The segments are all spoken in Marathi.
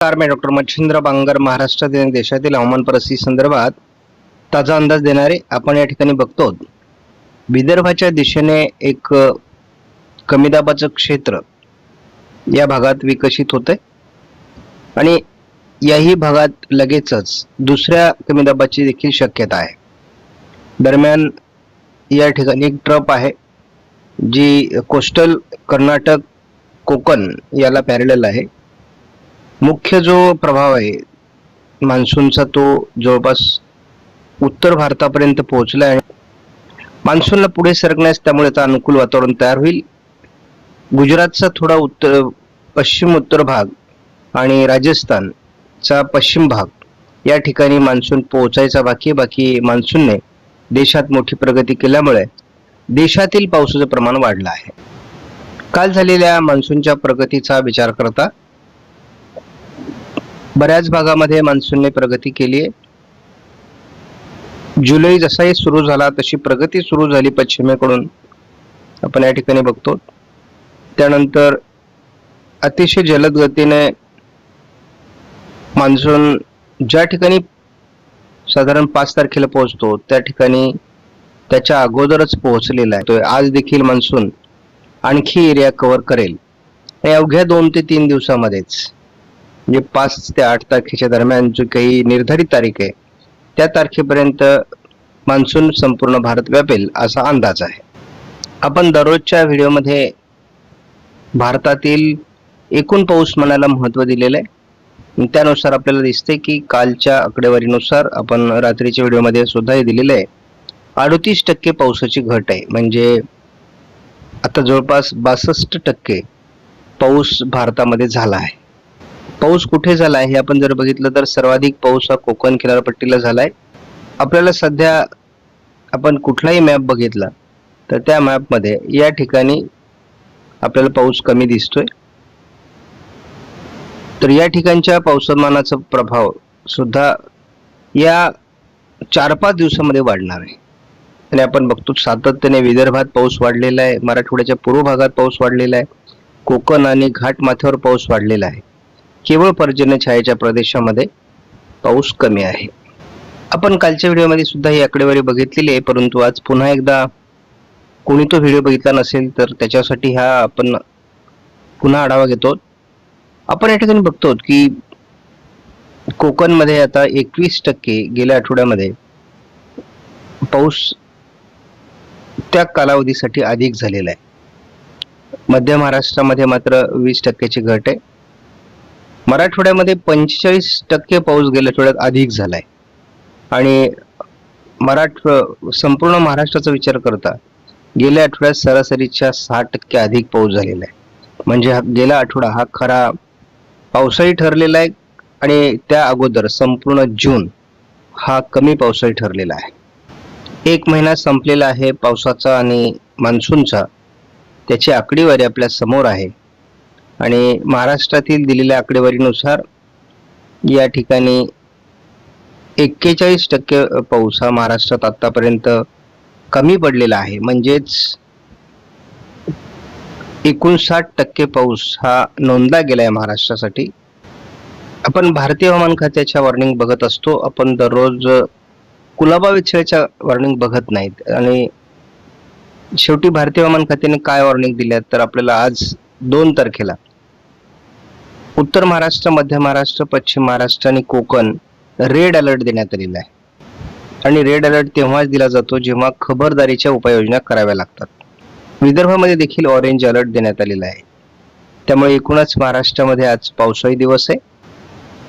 नमस्कार, मी डॉक्टर मच्छिंद्र बांगर. महाराष्ट्रातील आणि देशातील हवामान परिस्थिती संदर्भात ताजा अंदाज देणारे आपण या ठिकाणी बघतो. विदर्भाच्या दिशेने एक कमी दाबाचं क्षेत्र या भागात विकसित होते आणि याही भागात लगेचच दुसऱ्या कमी दाबाची देखील शक्यता आहे. दरम्यान या ठिकाणी एक ट्रफ आहे जी कोस्टल कर्नाटक कोकण याला पॅरलल आहे. मुख्य जो प्रभाव आहे मान्सूनचा तो जवळपास उत्तर भारतापर्यंत पोहोचला आहे. मान्सूनला पुढे सरकण्यास त्यामुळे आता अनुकूल वातावरण तयार होईल. गुजरातचा थोडा पश्चिम उत्तर भाग आणि राजस्थानचा पश्चिम भाग या ठिकाणी मान्सून पोहोचायचा बाकी मान्सूनने देशात मोठी प्रगती केल्यामुळे देशातील पावसाचं प्रमाण वाढलं आहे. काल झालेल्या मान्सूनच्या प्रगतीचा विचार करता बऱ्याच भागामध्ये मान्सूनने प्रगती केली आहे. जुलै जसाही सुरू झाला तशी प्रगती सुरू झाली पश्चिमेकडून आपण या ठिकाणी बघतो. त्यानंतर अतिशय जलद गतीने मान्सून ज्या ठिकाणी साधारण 5 तारखेला पोहोचतो त्या ठिकाणी त्याच्या अगोदरच पोहोचलेला आहे. तो आज देखील मान्सून आणखी एरिया कव्हर करेल. अवघ्या 2 ते 3 दिवसामध्येच म्हणजे 5 ते 8 तारखेच्या दरम्यान जो काही निर्धारित तारीख आहे त्या तारखेपर्यंत मान्सून संपूर्ण भारत व्यापेल असा अंदाज आहे. आपण दररोजच्या व्हिडिओमध्ये भारतातील एकूण पाऊसमानाला महत्त्व दिलेलं आहे. त्यानुसार आपल्याला दिसते की कालच्या आकडेवारीनुसार आपण रात्रीच्या व्हिडिओमध्ये सुद्धा हे दिलेलं आहे 38% पावसाची घट आहे. म्हणजे आता जवळपास 62% पाऊस भारतामध्ये झाला आहे. पाऊस कुठे झाला आहे हे आपण जर बघितलं तर सर्वाधिक पाऊस हा कोकण किनारपट्टीला झालाय. आपल्याला सध्या आपण कुठलाही मॅप बघितला तर त्या मॅपमध्ये या ठिकाणी आपल्याला पाऊस कमी दिसतोय. तर या ठिकाणच्या पावसामानाचा प्रभाव सुद्धा या 4-5 दिवसामध्ये वाढणार आहे. आणि आपण बघतो सातत्याने विदर्भात पाऊस वाढलेला आहे, मराठवाड्याच्या पूर्व भागात पाऊस वाढलेला आहे, कोकण आणि घाट माथ्यावर पाऊस वाढलेला आहे. केवळ पर्जन्य छायेच्या प्रदेशामध्ये पाऊस कमी आहे. आपण कालच्या व्हिडिओमध्ये सुद्धा ही आकडेवारी बघितलेली आहे, परंतु आज पुन्हा एकदा कोणी तो व्हिडिओ बघितला नसेल तर त्याच्यासाठी हा आपण पुन्हा आढावा घेतो. आपण या ठिकाणी बघतो की कोकणमध्ये आता 21% गेल्या आठवड्यामध्ये पाऊस त्या कालावधीसाठी अधिक झालेला आहे. मध्य महाराष्ट्रामध्ये मात्र 20%ची घट आहे. मराठवाड्यामध्ये 45% पाऊस गेल्या आठवड्यात अधिक झालाय आणि संपूर्ण महाराष्ट्राचा विचार करता गेल्या आठवड्यात सरासरीच्या 6% अधिक पाऊस झालेला आहे. म्हणजे गेला आठवडा हा खरा पावसाळी ठरलेला आहे आणि त्या अगोदर संपूर्ण जून हा कमी पावसाळी ठरलेला आहे. 1 महिना संपलेला आहे पावसाचा आणि मान्सूनचा. त्याची आकडेवारी आपल्या समोर आहे आणि महाराष्ट्रातील दिलेल्या आकडेवारीनुसार या ठिकाणी 41% पाऊस हा महाराष्ट्रात आतापर्यंत कमी पडलेला आहे. म्हणजेच 59% पाऊस हा नोंदला गेला आहे महाराष्ट्रासाठी. आपण भारतीय हवामान खात्याच्या वॉर्निंग बघत असतो. आपण दररोज कुलाबा विच्छेच्या वॉर्निंग बघत नाहीत आणि शेवटी भारतीय हवामान खात्याने काय वॉर्निंग दिल्यात तर आपल्याला आज 2 तारखेला उत्तर महाराष्ट्र, मध्य महाराष्ट्र, पश्चिम महाराष्ट्र आणि कोकण रेड अलर्ट देण्यात आलेला आहे. आणि रेड अलर्ट तेव्हाच दिला जातो जेव्हा खबरदारीच्या उपाययोजना कराव्या लागतात. विदर्भामध्ये देखील ऑरेंज अलर्ट देण्यात आलेला आहे. त्यामुळे एकूणच महाराष्ट्रामध्ये आज पावसाळी दिवस आहे.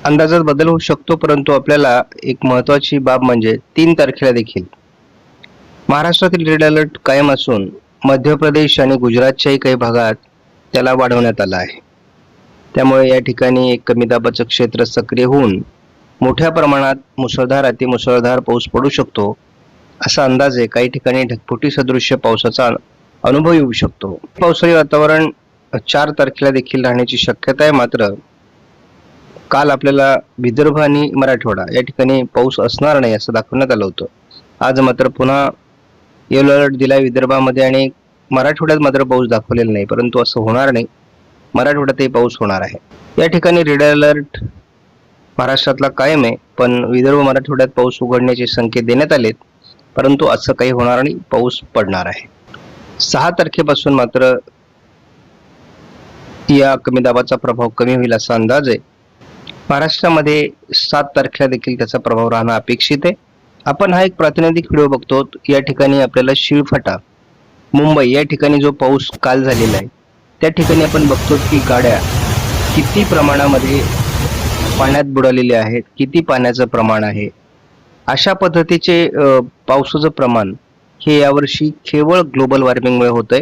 अंदाजात बदल होऊ शकतो, परंतु आपल्याला एक महत्त्वाची बाब म्हणजे 3 तारखेला देखील महाराष्ट्रातील रेड अलर्ट कायम असून मध्य प्रदेश आणि गुजरातच्याही काही भागात त्याला वाढवण्यात आला आहे. त्यामुळे या ठिकाणी एक कमी दाबाचं क्षेत्र सक्रिय होऊन मोठ्या प्रमाणात मुसळधार अतिमुसळधार पाऊस पडू शकतो असा अंदाज आहे. काही ठिकाणी ढगफुटी सदृश्य पावसाचा अनुभव येऊ शकतो. पावसाळी वातावरण 4 तारखेला देखील राहण्याची शक्यता आहे. मात्र काल आपल्याला विदर्भ आणि मराठवाडा या ठिकाणी पाऊस असणार नाही असं दाखवण्यात आलं होतं. आज मात्र पुन्हा येलो अलर्ट दिला विदर्भामध्ये आणि मराठवाड्यात मात्र पाऊस दाखवलेला नाही. परंतु असं होणार नाही. मराठवाड्यातही पाऊस होणार आहे. या ठिकाणी रेड अलर्ट महाराष्ट्रातला कायम आहे, पण विदर्भ मराठवाड्यात पाऊस उघडण्याचे संकेत देण्यात आलेत, परंतु असं काही होणार नाही, पाऊस पडणार आहे. 6 तारखेपासून मात्र या कमी दाबाचा प्रभाव कमी होईल असा अंदाज आहे. महाराष्ट्रामध्ये 7 तारखेला देखील त्याचा प्रभाव राहणं अपेक्षित आहे. आपण हा एक प्रातिनिधिक व्हिडिओ बघतो. या ठिकाणी आपल्याला शिळफाटा, मुंबई या ठिकाणी जो पाऊस काल झालेला आहे, त्या ठिकाणी आपण बघतो की गाड्या किती प्रमाणामध्ये पाण्यात बुडालेल्या आहेत, किती पाण्याचं प्रमाण आहे. अशा पद्धतीचे पावसाचं प्रमाण हे यावर्षी केवळ ग्लोबल वॉर्मिंगमुळे होतंय.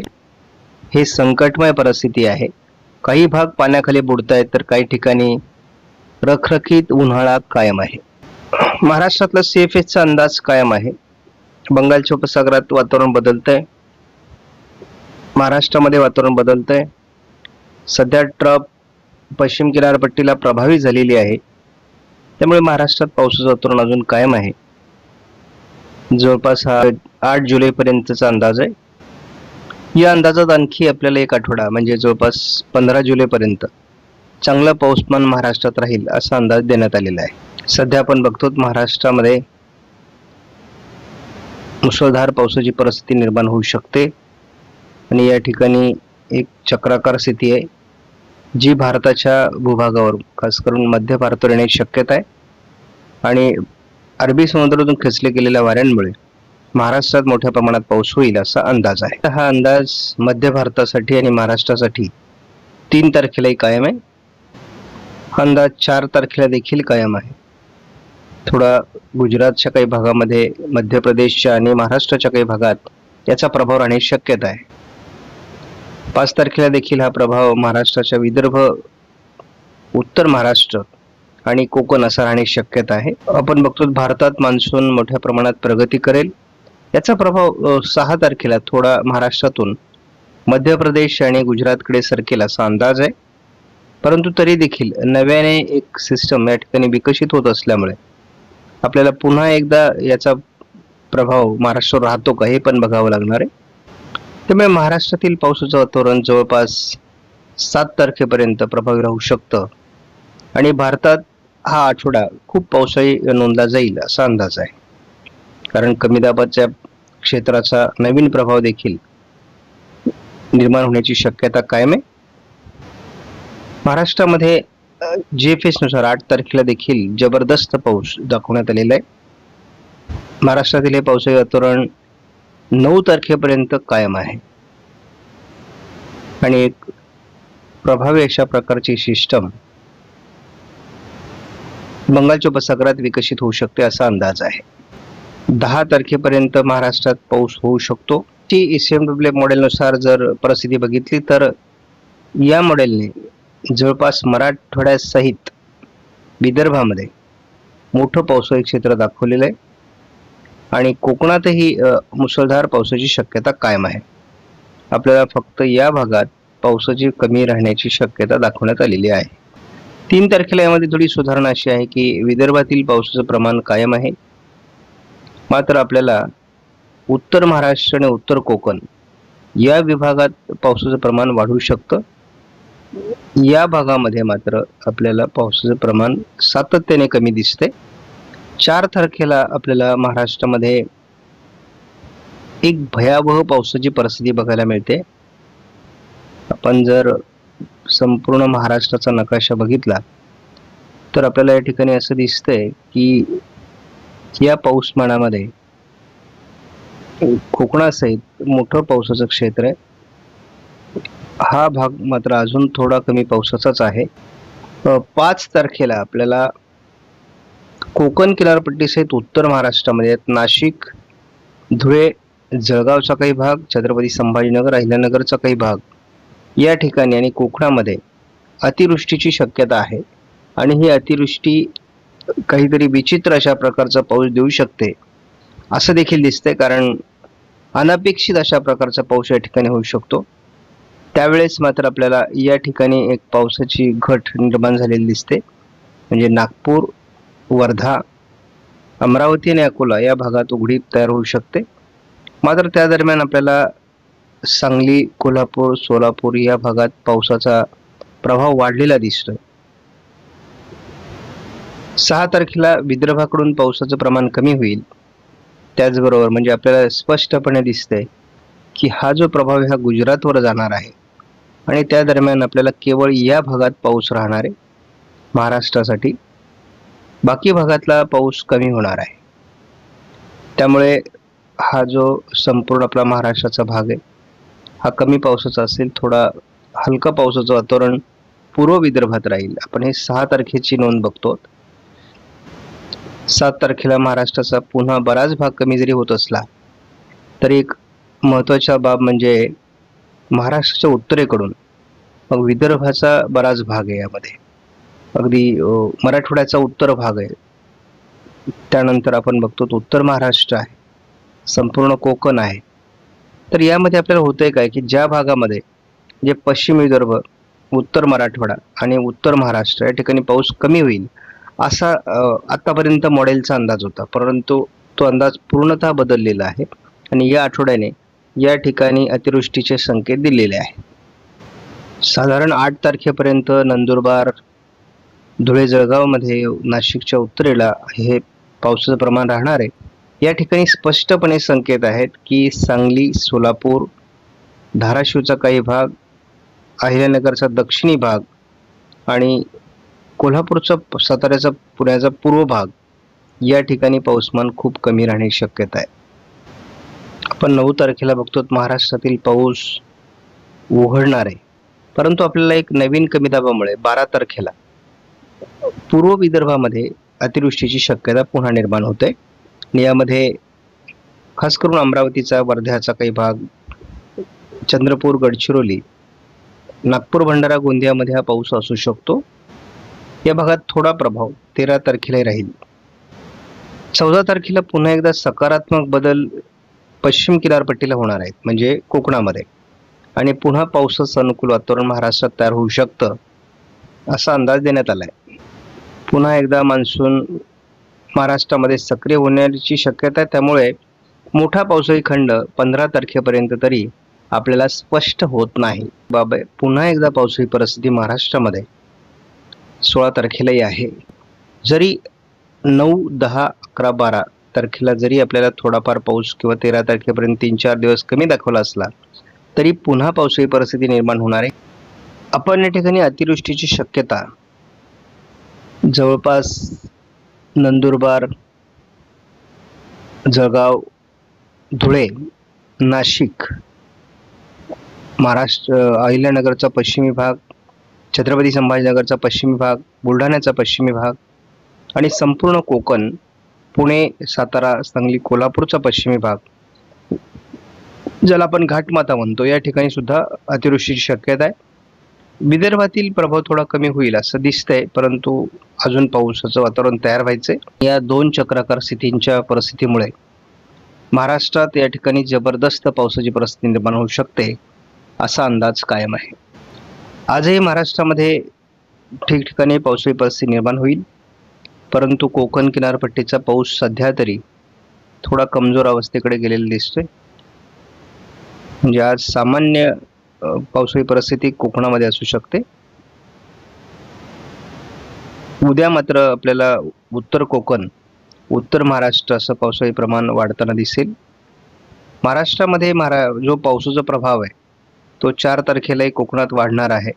हे संकटमय परिस्थिती आहे. काही भाग पाण्याखाली बुडतायत, तर काही ठिकाणी रखरखीत उन्हाळा कायम आहे. महाराष्ट्रातला CFSचा अंदाज कायम आहे. बंगालच्या उपसागरात वातावरण बदलतंय, महाराष्ट्रामध्ये वातावरण बदलतंय. सध्या ट्रफ पश्चिम किनारपट्टीला प्रभावी झालेली आहे, त्यामुळे महाराष्ट्रात पावसाचं वातावरण अजून कायम आहे. जवळपास हा 8 जुलैपर्यंतचा अंदाज आहे. या अंदाजात आणखी आपल्याला एक आठवडा म्हणजे जवळपास 15 जुलैपर्यंत चांगला पाऊसमान महाराष्ट्रात राहील असा अंदाज देण्यात आलेला आहे. सध्या आपण बघतो महाराष्ट्रामध्ये मुसळधार पावसाची परिस्थिती निर्माण होऊ शकते आणि या ठिकाणी एक चक्राकार स्थिती आहे, जी भारताच्या भूभागावर खास करून मध्य भारतावर येण्याची शक्यता आहे. आणि अरबी समुद्रातून खेचले गेलेल्या वाऱ्यांमुळे महाराष्ट्रात मोठ्या प्रमाणात पाऊस होईल असा अंदाज आहे. हा अंदाज मध्य भारतासाठी आणि महाराष्ट्रासाठी 3 तारखेलाही कायम आहे. हा अंदाज 4 तारखेला देखील कायम आहे. थोडा गुजरातच्या काही भागामध्ये, मध्य प्रदेशच्या आणि महाराष्ट्राच्या काही भागात याचा प्रभाव राहण्याची शक्यता आहे. 5 तारखेला देखील हा प्रभाव महाराष्ट्राच्या विदर्भ, उत्तर महाराष्ट्र आणि कोकण असा राहण्याची शक्यता आहे. आपण बघतो भारतात मान्सून मोठ्या प्रमाणात प्रगती करेल. याचा प्रभाव 6 तारखेला थोडा महाराष्ट्रातून मध्य प्रदेश आणि गुजरातकडे सरकेल असा अंदाज आहे. परंतु तरी देखील नव्याने एक सिस्टम या ठिकाणी विकसित होत असल्यामुळे आपल्याला पुन्हा एकदा याचा प्रभाव महाराष्ट्रावर राहतो का हे पण बघावं लागणार आहे. त्यामुळे महाराष्ट्रातील पावसाचं वातावरण जवळपास 7 तारखेपर्यंत प्रभावी राहू शकतं आणि भारतात हा आठवडा खूप पावसाळी नोंदला जाईल असा अंदाज आहे. कारण कमी दाबाच्या क्षेत्राचा नवीन प्रभाव देखील निर्माण होण्याची शक्यता कायम आहे. महाराष्ट्रामध्ये GFS नुसार 8 तारखेला देखील जबरदस्त पाऊस दाखवण्यात आलेला आहे. महाराष्ट्रातील हे पावसाळी वातावरण 9 तारखेपर्यंत कायम आहे आणि एक प्रभावी अशा प्रकारची सिस्टम बंगालच्या उपसागरात विकसित होऊ शकते असा अंदाज आहे. 10 तारखेपर्यंत महाराष्ट्रात पाऊस होऊ शकतो. ECMW मॉडेलनुसार जर परिस्थिती बघितली तर या मॉडेलने जवळपास मराठवाड्यासहित विदर्भामध्ये मोठं पावसाळी क्षेत्र दाखवलेलं आहे आणि कोकणातही मुसळधार पावसाची शक्यता कायम आहे. आपल्याला फक्त या भागात पावसाची कमी राहण्याची शक्यता दाखवण्यात आलेली आहे. 3 तारखेला यामध्ये थोडी सुधारणा अशी आहे की विदर्भातील पावसाचं प्रमाण कायम आहे, मात्र आपल्याला उत्तर महाराष्ट्र आणि उत्तर कोकण या विभागात पावसाचं प्रमाण वाढू शकतं. या भागामध्ये मात्र आपल्याला पावसाचं प्रमाण सातत्याने कमी दिसते. 4 तारखेला आपल्याला महाराष्ट्रामध्ये एक भयावह पावसाची परिस्थिती बघायला मिळते. आपण जर संपूर्ण महाराष्ट्राचा नकाशा बघितला तर आपल्याला या ठिकाणी असं दिसतंय की या पाऊसमानामध्ये कोकणासहित मोठं पावसाचं क्षेत्र आहे. हा भाग मात्र अजून थोडा कमी पावसाचाच आहे. 5 तारखेला आपल्याला कोकण किनारपट्टीसहित उत्तर महाराष्ट्रामध्ये नाशिक, धुळे, जळगावचा काही भाग, छत्रपती संभाजीनगर, अहिल्यानगरचा काही भाग या ठिकाणी आणि कोकणामध्ये अतिवृष्टीची शक्यता आहे आणि ही अतिवृष्टी काहीतरी विचित्र अशा प्रकारचा पाऊस देऊ शकते असं देखील दिसतंय. कारण अनपेक्षित अशा प्रकारचा पाऊस या ठिकाणी होऊ शकतो. त्यावेळेस मात्र आपल्याला या ठिकाणी एक पावसाची घट निर्माण झालेली दिसते. म्हणजे नागपूर, वर्धा, अमरावती आणि अकोला या भागात उघडीप तयार होऊ शकते. मात्र त्या दरम्यान आपल्याला सांगली, कोल्हापूर, सोलापूर या भागात पावसाचा प्रभाव वाढलेला दिसतोय. 6 तारखेला विदर्भाकडून पावसाचं प्रमाण कमी होईल. त्याचबरोबर म्हणजे आपल्याला स्पष्टपणे दिसतंय की हा जो प्रभाव हा गुजरातवर जाणार आहे आणि त्या दरम्यान आपल्याला केवळ या भागात पाऊस राहणार आहे महाराष्ट्रासाठी. बाकी भागातला पाऊस कमी होणार आहे. त्यामुळे हा जो संपूर्ण आपला महाराष्ट्राचा भाग आहे हा कमी पावसाचा असेल. थोडा हलका पावसाचं वातावरण पूर्व विदर्भात राहील. आपण हे 6 तारखेची नोंद बघतो. 7 तारखेला महाराष्ट्राचा पुन्हा बराच भाग कमी जरी होत असला तरी एक महत्त्वाचा बाब म्हणजे महाराष्ट्राच्या उत्तरेकडून मग विदर्भाचा बराच भाग आहे यामध्ये. अगदी मराठवाड्याचा उत्तर भाग आहे. त्यानंतर आपण बघतो उत्तर महाराष्ट्र आहे, संपूर्ण कोकण आहे. तर यामध्ये आपल्याला होतंय काय की ज्या भागामध्ये जे पश्चिम विदर्भ, उत्तर मराठवाडा आणि उत्तर महाराष्ट्र या ठिकाणी पाऊस कमी होईल असा आतापर्यंत मॉडेलचा अंदाज होता. परंतु तो अंदाज पूर्णतः बदललेला आहे आणि या आठवड्याने या ठिकाणी अतिवृष्टीचे संकेत दिलेले आहेत. साधारण 8 तारखेपर्यंत नंदुरबार, धुळे, जळगावमध्ये, नाशिकच्या उत्तरेला हे पावसाचं प्रमाण राहणार आहे. या ठिकाणी स्पष्टपणे संकेत आहेत की सांगली, सोलापूर, धाराशिवचा काही भाग, अहिल्यानगरचा दक्षिणी भाग आणि कोल्हापूरचा, साताऱ्याचा, पुण्याचा पूर्व भाग या ठिकाणी पाऊसमान खूप कमी राहण्याची शक्यता आहे. आपण 9 तारखेला बघतो महाराष्ट्रातील पाऊस उघडणार आहे. परंतु आपल्याला एक नवीन कमी दाबामुळे 12 तारखेला पूर्व विदर्भामध्ये अतिवृष्टीची शक्यता पुन्हा निर्माण होते. यामध्ये खास करून अमरावतीचा, वर्ध्याचा काही भाग, चंद्रपूर, गडचिरोली, नागपूर, भंडारा, गोंदियामध्ये हा पाऊस असू शकतो. या भागात थोडा प्रभाव 13 तारखेला राहील. 14 तारखेला पुन्हा एकदा सकारात्मक बदल पश्चिम किनारपट्टीला होणार आहेत, म्हणजे कोकणामध्ये, आणि पुन्हा पावसाचं अनुकूल वातावरण महाराष्ट्रात तयार होऊ शकतं असा अंदाज देण्यात आला आहे. पुन्हा एकदा मान्सून महाराष्ट्रामध्ये सक्रिय होण्याची शक्यता आहे. त्यामुळे मोठा पावसाळी खंड 15 तारखेपर्यंत तरी आपल्याला स्पष्ट होत नाही. बाबा पुन्हा एकदा पावसाळी परिस्थिती महाराष्ट्रामध्ये 16 तारखेलाही आहे. जरी 9, 10, 11, 12 तारखेला जरी आपल्याला थोडाफार पाऊस किंवा 13 तारखेपर्यंत 3-4 दिवस कमी दाखवला असला तरी पुन्हा पावसाळी परिस्थिती निर्माण होणार आहे. आपण या ठिकाणी अतिवृष्टीची शक्यता जवळपास नंदुरबार, जळगाव, धुळे, नाशिक, महाराष्ट्र, अहिल्यानगरचा पश्चिमी भाग, छत्रपती संभाजीनगरचा पश्चिमी भाग, बुलढाण्याचा पश्चिमी भाग आणि संपूर्ण कोकण, पुणे, सातारा, सांगली, कोल्हापूरचा पश्चिमी भाग, ज्याला आपण घाटमाता म्हणतो, या ठिकाणी सुद्धा अतिवृष्टीची शक्यता आहे. विदर्भातील प्रभाव थोडा कमी होईल असं दिसतंय, परंतु अजून पावसाचं वातावरण तयार व्हायचंय. या 2 चक्राकार स्थितींच्या परिस्थितीमुळे महाराष्ट्रात या ठिकाणी जबरदस्त पावसाची परिस्थिती निर्माण होऊ शकते असा अंदाज कायम आहे. आजही महाराष्ट्रामध्ये ठिकठिकाणी पावसाळी परिस्थिती निर्माण होईल, परंतु कोकण किनारपट्टीचा पाऊस सध्या तरी थोडा कमजोर अवस्थेकडे गेलेला दिसतोय. म्हणजे आज सामान्य पावसाळी परिस्थिती कोकणामध्ये असू शकते. उद्या मात्र आपल्याला उत्तर कोकण, उत्तर महाराष्ट्र असं पावसाळी प्रमाण वाढताना दिसेल. महाराष्ट्रामध्ये जो पावसाचा प्रभाव आहे तो 4 तारखेलाही कोकणात वाढणार आहे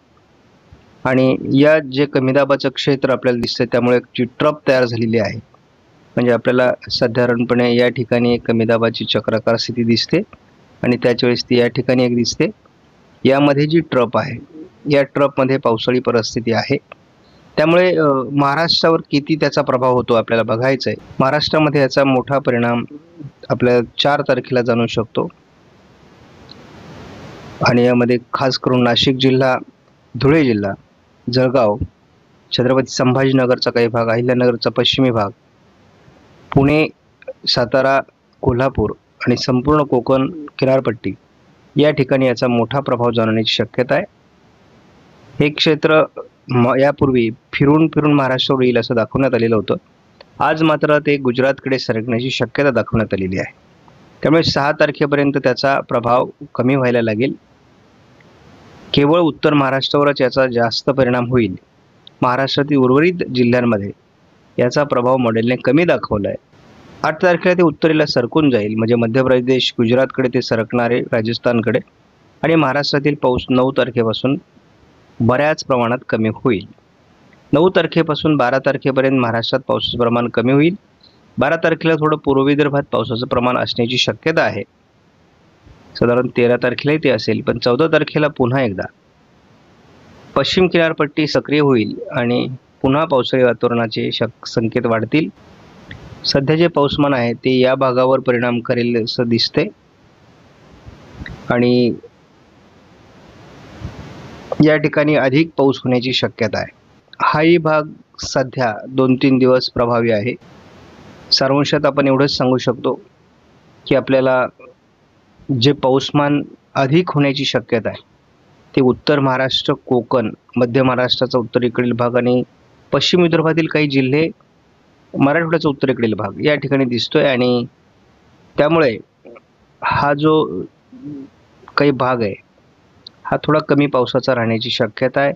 आणि या जे कमी दाबाचं क्षेत्र आपल्याला दिसतंय त्यामुळे जी ट्रप तयार झालेली आहे, म्हणजे आपल्याला साधारणपणे या ठिकाणी एक कमी दाबाची चक्राकार स्थिती दिसते आणि त्याच वेळेस ती या ठिकाणी एक दिसते. यामध्ये जी ट्रप आहे या ट्रपमध्ये पावसाळी परिस्थिती आहे. त्यामुळे महाराष्ट्रावर किती त्याचा प्रभाव होतो आपल्याला बघायचं आहे. महाराष्ट्रामध्ये याचा मोठा परिणाम आपल्याला 4 तारखेला जाणवू शकतो आणि यामध्ये खास करून नाशिक जिल्हा, धुळे जिल्हा, जळगाव, छत्रपती संभाजीनगरचा काही भाग, अहिल्यानगरचा पश्चिमी भाग, पुणे, सातारा, कोल्हापूर आणि संपूर्ण कोकण किनारपट्टी या ठिकाणी याचा मोठा प्रभाव जाणवण्याची शक्यता आहे. हे क्षेत्र यापूर्वी फिरून फिरून महाराष्ट्रावर येईल असं दाखवण्यात आलेलं होतं. आज मात्र ते गुजरातकडे सरकण्याची शक्यता दाखवण्यात आलेली आहे. त्यामुळे 6 तारखेपर्यंत त्याचा प्रभाव कमी व्हायला लागेल. केवळ उत्तर महाराष्ट्रावरच याचा जास्त परिणाम होईल. महाराष्ट्रातील उर्वरित जिल्ह्यांमध्ये याचा प्रभाव मॉडेलने कमी दाखवला आहे. 8 तारखेला ते उत्तरेला सरकून जाईल, म्हणजे मध्य प्रदेश, गुजरातकडे ते सरकणारे, राजस्थानकडे, आणि महाराष्ट्रातील पाऊस 9 तारखेपासून बऱ्याच प्रमाणात कमी होईल. 9 तारखेपासून 12 तारखेपर्यंत महाराष्ट्रात पावसाचं प्रमाण कमी होईल. 12 तारखेला थोडं पूर्व विदर्भात पावसाचं प्रमाण असण्याची शक्यता आहे. साधारण 13 तारखेलाही ते असेल, पण 14 तारखेला पुन्हा एकदा पश्चिम किनारपट्टी सक्रिय होईल आणि पुन्हा पावसाळी वातावरणाचे संकेत वाढतील. सध्या जे पाऊसमान आहे ते या भागावर परिणाम करेल असं दिसते, आणि या ठिकाणी अधिक पाऊस होण्याची शक्यता आहे. हाही भाग सध्या 2-3 दिवस प्रभावी आहे. सारांशात आपण एवढंच सांगू शकतो की आपल्याला जे पाऊसमान अधिक होण्याची शक्यता आहे ते उत्तर महाराष्ट्र, कोकण, मध्य महाराष्ट्राचा उत्तरेकडील भाग आणि पश्चिम विदर्भातील काही जिल्हे, मराठवाड्याचा उत्तरेकडील भाग या ठिकाणी दिसतोय. आणि त्यामुळे हा जो काही भाग आहे हा थोडा कमी पावसाचा राहण्याची शक्यता आहे.